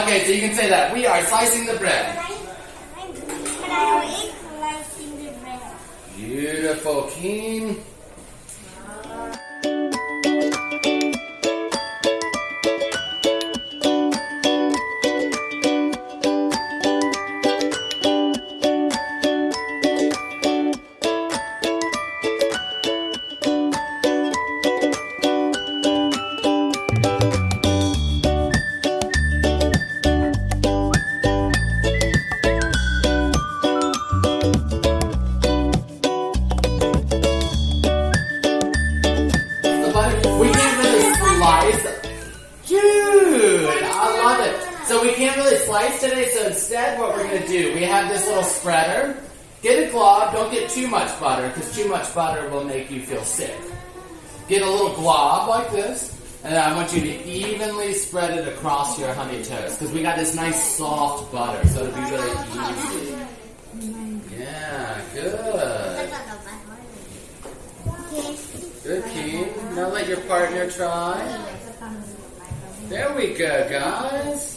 Okay, so you can say that. We are slicing the bread. Beautiful, Keen. We can't really slice. Dude, I love it. So we can't really slice today, so instead what we're going to do, we have this little spreader. Get a glob, don't get too much butter, because too much butter will make you feel sick. Get a little glob like this, and then I want you to evenly spread it across your honey toast, because we got this nice soft butter, so it'll be really easy. Yeah, good. Good, Keen. Now let your partner try. There we go, guys.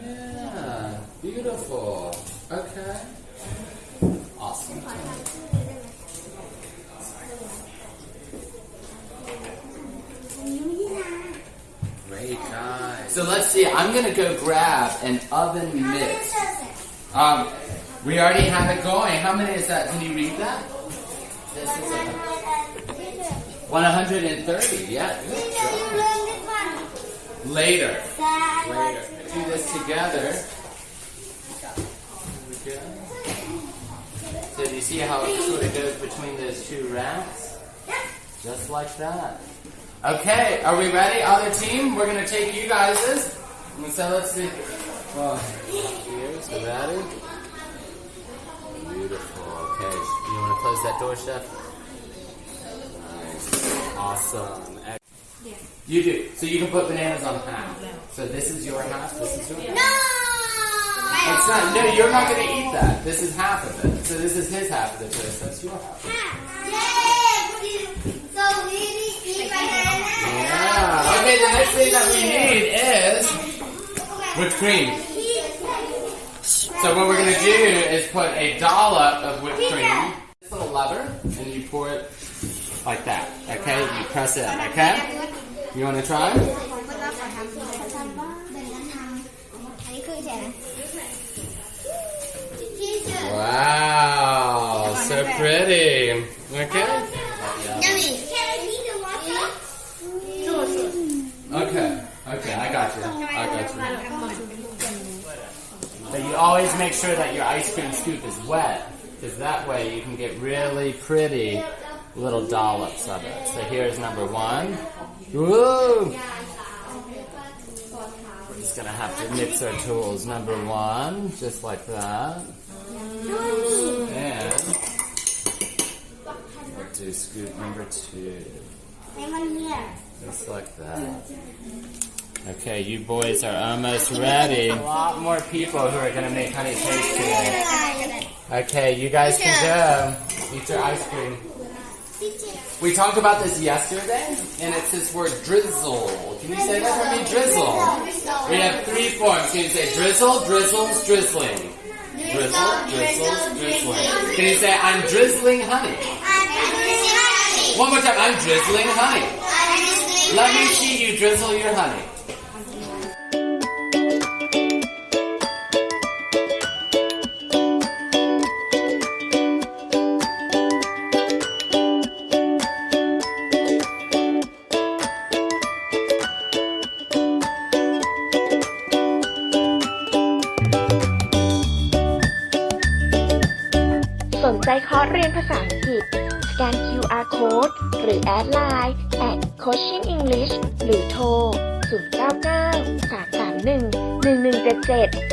Yeah, beautiful. Okay. Awesome. Great, guys. So let's see. I'm going to go grab an oven mitt. We already have it going. How many is that? Can you read that? This is 130, yeah. Later. Do this together. There we go. So do you see how it sort of goes between those two racks? Just like that. Okay, are we ready, other team? We're going to take you guys'. So let's see. Well, here's the ready. Beautiful. Okay, you want to close that door, Chef? Nice. Awesome. Yeah. You do. So you can put bananas on half. So this is your half, this is your half. No! It's not. No, you're not going to eat that. This is half of it. So this is his half of the toast. That's your half. So we eat banana. Yeah. Okay, the next thing that we need is whipped cream. So what we're going to do is put a dollop of whipped cream. This little lever, and you pour it like that. Okay, you press it. Okay. You want to try? Wow, so pretty. Okay. Okay, I got you. But you always make sure that your ice cream scoop is wet, because that way you can get really pretty little dollops of it. So here's number one. Woo! We're just going to have to mix our tools. Number one, just like that. And we'll do scoop number two. Just like that. Okay, you boys are almost ready. A lot more people who are going to make honey toast today. Okay, you guys can go. Eat your ice cream. We talked about this yesterday, and it's this word drizzle. Can you say that for me? Drizzle. We have three forms. Can you say drizzle, drizzles, drizzling? Drizzle, drizzles, drizzling. Can you say I'm drizzling honey? One more time. I'm drizzling honey. Let me see you drizzle your honey.สนใจคอร์สเรียนภาษาอังกฤษสแกน QR Code หรือแอดไลน์ @Coaching English หรือโทร 099 331 1177